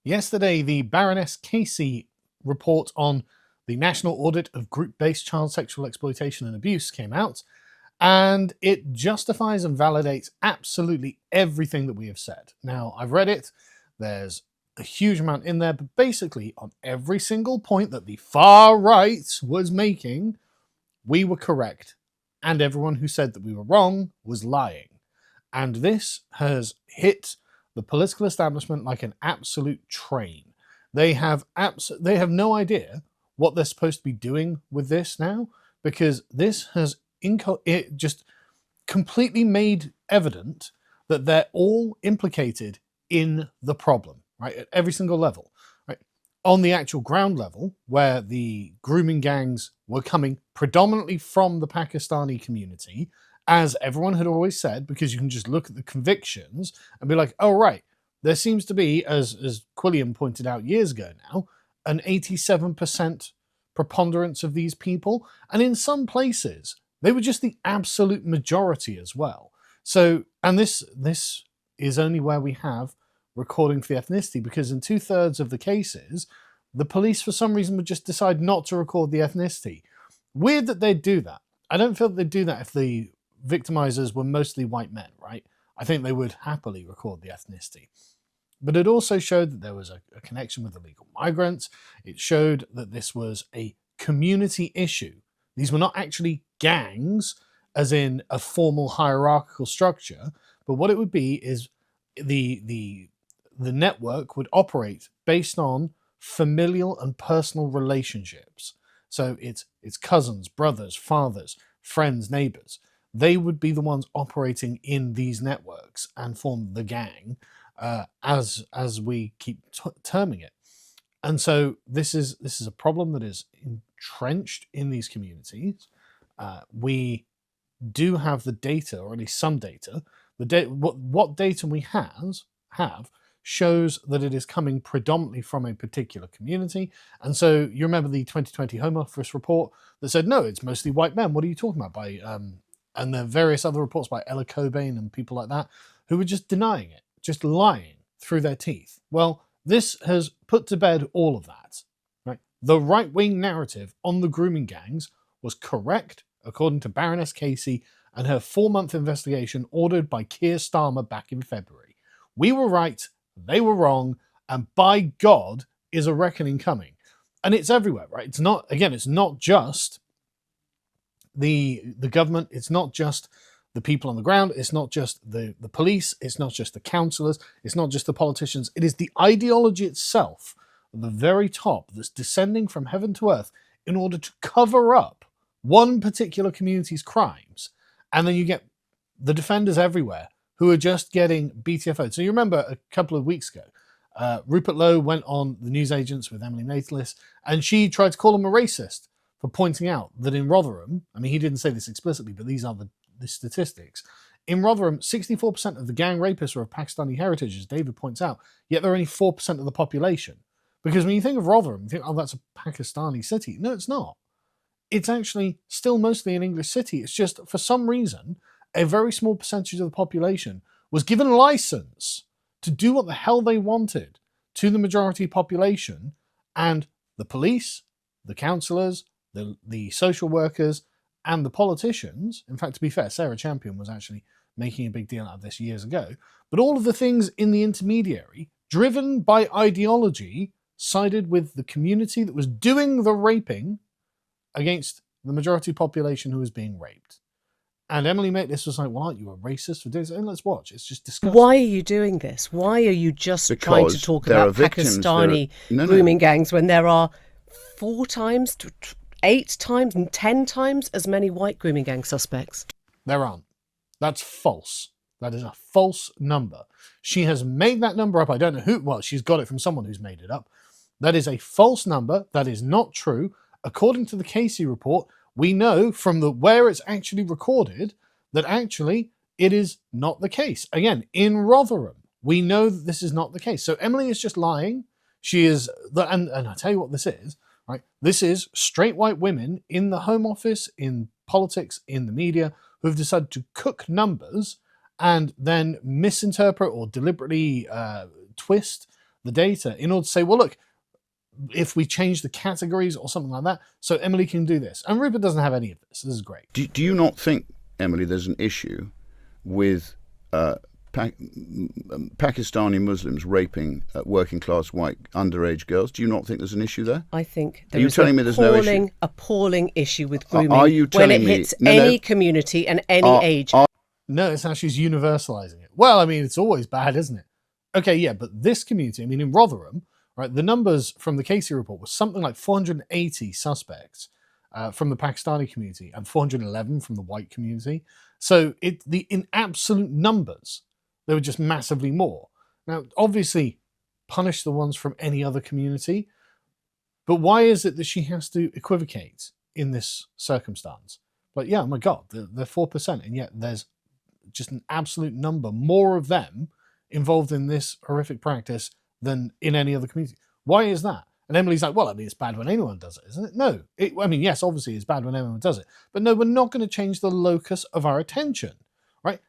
Yesterday, the Baroness Casey report on the National Audit of Group-Based Child Sexual Exploitation and Abuse came out, and it justifies and validates absolutely everything that we have said. Now, I've read it. There's a huge amount in there, but basically on every single point that the far right was making, we were correct, and everyone who said that we were wrong was lying. And this has hit the political establishment like an absolute train. They have no idea what they're supposed to be doing with this now, because this has it just completely made evident that they're all implicated in the problem, right? At every single level, right? On the actual ground level, where the grooming gangs were coming predominantly from the Pakistani community, as everyone had always said, because you can just look at the convictions and be like, oh, right, there seems to be, as Quilliam pointed out years ago now, an 87% preponderance of these people. And in some places, they were just the absolute majority as well. So, and this is only where we have recording for the ethnicity, because in 2/3 of the cases, the police for some reason would just decide not to record the ethnicity. Weird that they'd do that. I don't feel that they'd do that if the victimizers were mostly white men, right? I think they would happily record the ethnicity. But it also showed that there was a connection with illegal migrants. It showed that this was a community issue. These were not actually gangs, as in a formal hierarchical structure, but what it would be is the network would operate based on familial and personal relationships. So it's cousins, brothers, fathers, friends, neighbors. They would be the ones operating in these networks and form the gang, as we keep terming it. And so this is a problem that is entrenched in these communities. We do have the data, or at least some data. What data we have shows that it is coming predominantly from a particular community. And so you remember the 2020 Home Office report that said, no, it's mostly white men. What are you talking about? And there are various other reports by Ella Cobain and people like that who were just denying it, just lying through their teeth. Well, this has put to bed all of that. Right? The right-wing narrative on the grooming gangs was correct, according to Baroness Casey and her 4-month investigation ordered by Keir Starmer back in February. We were right, they were wrong, and by God, is a reckoning coming. And it's everywhere, right? It's not just the government, it's not just the people on the ground, it's not just the police, it's not just the councillors, it's not just the politicians, it is the ideology itself, at the very top, that's descending from heaven to earth in order to cover up one particular community's crimes. And then you get the defenders everywhere who are just getting BTFO'd. So you remember a couple of weeks ago, Rupert Lowe went on the newsagents with Emily Nathalis, and she tried to call him a racist for pointing out that in Rotherham, I mean, he didn't say this explicitly, but these are the statistics. In Rotherham, 64% of the gang rapists are of Pakistani heritage, as David points out, yet they're only 4% of the population. Because when you think of Rotherham, you think, oh, that's a Pakistani city. No, it's not. It's actually still mostly an English city. It's just, for some reason, a very small percentage of the population was given a license to do what the hell they wanted to the majority population, and the police, the councillors, the social workers, and the politicians. In fact, to be fair, Sarah Champion was actually making a big deal out of this years ago. But all of the things in the intermediary, driven by ideology, sided with the community that was doing the raping against the majority population who was being raped. And Emily Maitlis was like, well, aren't you a racist for doing this? And let's watch. It's just disgusting. Why are you doing this? Why are you just trying to talk about Pakistani grooming gangs when there are 4 times, 8 times, and 10 times as many white grooming gang suspects? There aren't. That's false. That is a false number. She has made that number up. I don't know who. Well, she's got it from someone who's made it up. That is a false number. That is not true. According to the Casey report, we know from where it's actually recorded that actually it is not the case. Again, in Rotherham, we know that this is not the case. So Emily is just lying. She is, and I tell you what this is, right? This is straight white women in the Home Office, in politics, in the media, who have decided to cook numbers and then misinterpret or deliberately twist the data in order to say, well, look, if we change the categories or something like that, so Emily can do this. And Rupert doesn't have any of this. This is great. Do you not think, Emily, there's an issue with Pakistani Muslims raping working-class white underage girls? Do you not think there's an issue there? I think there is an appalling issue with grooming are you when it hits any community and any age. No, it's how she's universalizing it. Well, I mean, it's always bad, isn't it? Okay, yeah, but this community, I mean, in Rotherham, right, the numbers from the Casey report was something like 480 suspects from the Pakistani community and 411 from the white community. So in absolute numbers, there were just massively more. Now, obviously, punish the ones from any other community, but why is it that she has to equivocate in this circumstance? But yeah, oh my God, they're 4%, and yet there's just an absolute number, more of them involved in this horrific practice than in any other community. Why is that? And Emily's like, well, I mean, it's bad when anyone does it, isn't it? No. I mean, yes, obviously it's bad when anyone does it. But no, we're not going to change the locus of our attention, right?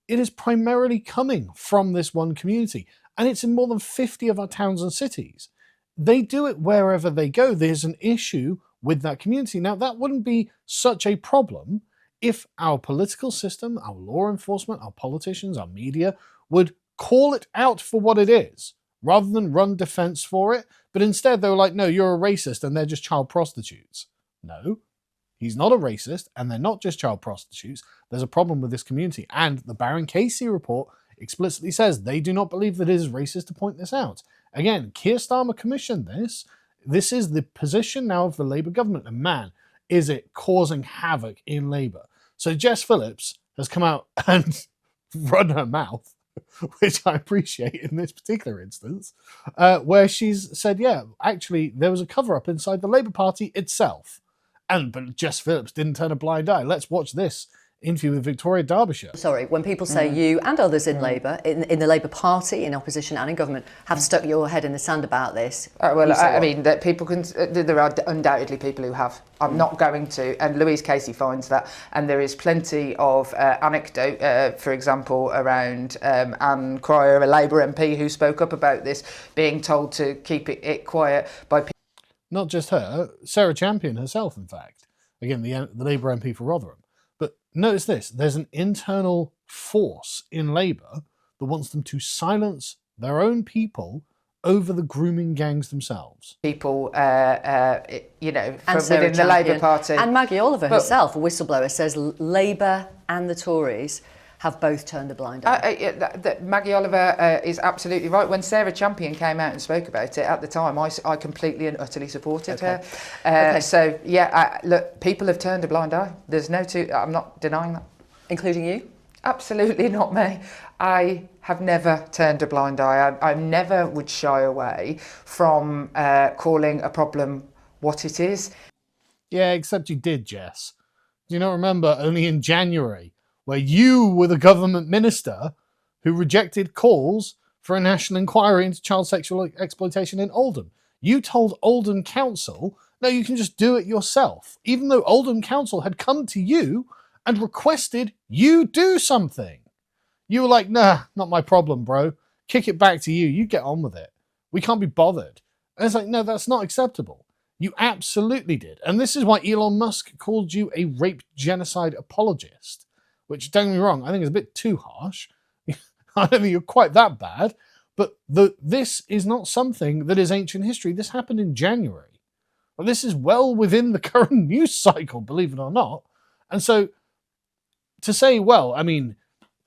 It is primarily coming from this one community. And it's in more than 50 of our towns and cities. They do it wherever they go. There's an issue with that community. Now, that wouldn't be such a problem if our political system, our law enforcement, our politicians, our media would call it out for what it is, rather than run defense for it. But instead, they were like, no, you're a racist and they're just child prostitutes. No, he's not a racist and they're not just child prostitutes. There's a problem with this community. And the Baron Casey report explicitly says they do not believe that it is racist to point this out. Again, Keir Starmer commissioned this. This is the position now of the Labour government. And man, is it causing havoc in Labour. So Jess Phillips has come out and run her mouth, which I appreciate in this particular instance, where she's said, yeah, actually, there was a cover-up inside the Labour Party itself. But Jess Phillips didn't turn a blind eye. Let's watch this interview with Victoria Derbyshire. Sorry, when people say you and others in Labour, in the Labour Party, in opposition and in government, have stuck your head in the sand about this. I mean, that people can. There are undoubtedly people who have. I'm not going to, and Louise Casey finds that, and there is plenty of anecdote, for example, around Anne Cryer, a Labour MP who spoke up about this, being told to keep it quiet by people. Not just her, Sarah Champion herself, in fact. Again, the Labour MP for Rotherham. But notice this, there's an internal force in Labour that wants them to silence their own people over the grooming gangs themselves. People, and within the Labour Party. And Maggie Oliver herself, a whistleblower, says Labour and the Tories have both turned a blind eye. Maggie Oliver is absolutely right. When Sarah Champion came out and spoke about it at the time, I completely and utterly supported her. So, yeah, look, people have turned a blind eye. There's I'm not denying that. Including you? Absolutely not me. I have never turned a blind eye. I never would shy away from calling a problem what it is. Yeah, except you did, Jess. Do you not remember only in January, where you were the government minister who rejected calls for a national inquiry into child sexual exploitation in Oldham? You told Oldham Council, no, you can just do it yourself, even though Oldham Council had come to you and requested you do something. You were like, nah, not my problem, bro. Kick it back to you. You get on with it. We can't be bothered. And it's like, no, that's not acceptable. You absolutely did. And this is why Elon Musk called you a rape genocide apologist. Which, don't get me wrong, I think is a bit too harsh. I don't think you're quite that bad. But this is not something that is ancient history. This happened in January. Well, this is well within the current news cycle, believe it or not. And so, to say, well, I mean,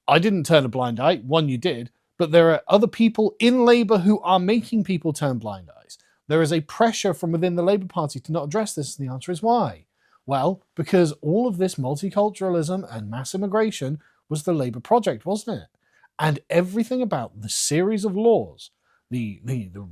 I didn't turn a blind eye. One, you did. But there are other people in Labour who are making people turn blind eyes. There is a pressure from within the Labour Party to not address this. And the answer is why? Well, because all of this multiculturalism and mass immigration was the Labour project, wasn't it? And everything about the series of laws, the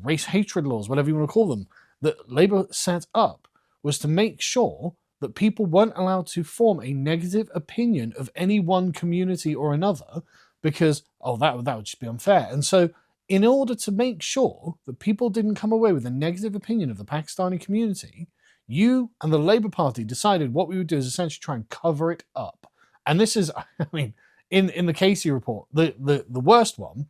race hatred laws, whatever you want to call them, that Labour set up was to make sure that people weren't allowed to form a negative opinion of any one community or another because, that would just be unfair. And so in order to make sure that people didn't come away with a negative opinion of the Pakistani community, you and the Labour Party decided what we would do is essentially try and cover it up. And this is, I mean, in the Casey report, the worst one,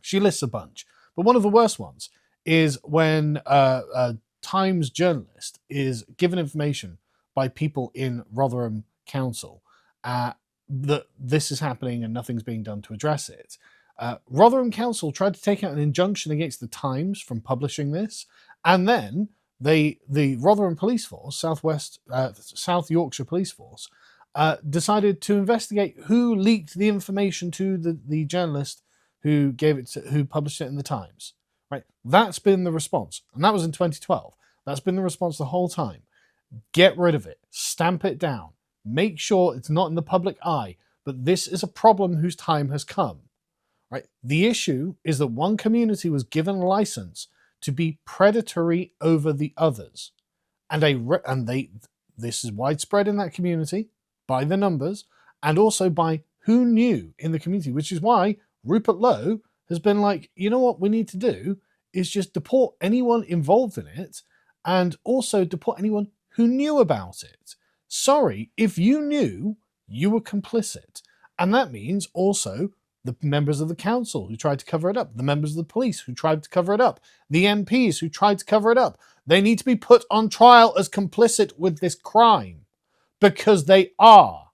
she lists a bunch. But one of the worst ones is when a Times journalist is given information by people in Rotherham Council that this is happening and nothing's being done to address it. Rotherham Council tried to take out an injunction against the Times from publishing this, and then the Rotherham Police Force, South Yorkshire Police Force, decided to investigate who leaked the information to the journalist who published it in the Times. Right, that's been the response, and that was in 2012. That's been the response the whole time. Get rid of it, stamp it down, make sure it's not in the public eye. But this is a problem whose time has come. Right, the issue is that one community was given a license to be predatory over the others, and this is widespread in that community by the numbers and also by who knew in the community, which is why Rupert Lowe has been like, you know what we need to do is just deport anyone involved in it and also deport anyone who knew about it. Sorry, if you knew, you were complicit. And that means also the members of the council who tried to cover it up, the members of the police who tried to cover it up, the MPs who tried to cover it up. They need to be put on trial as complicit with this crime because they are.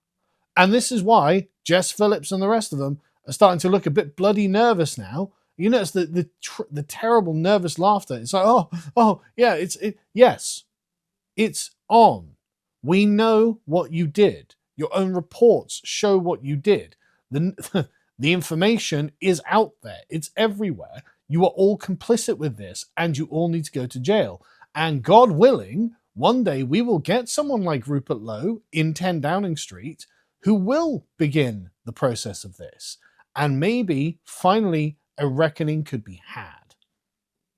And this is why Jess Phillips and the rest of them are starting to look a bit bloody nervous now. You notice the terrible nervous laughter. It's like, oh, yeah, yes, it's on. We know what you did. Your own reports show what you did. The information is out there. It's everywhere. You are all complicit with this, and you all need to go to jail. And God willing, one day we will get someone like Rupert Lowe in 10 Downing Street who will begin the process of this. And maybe, finally, a reckoning could be had.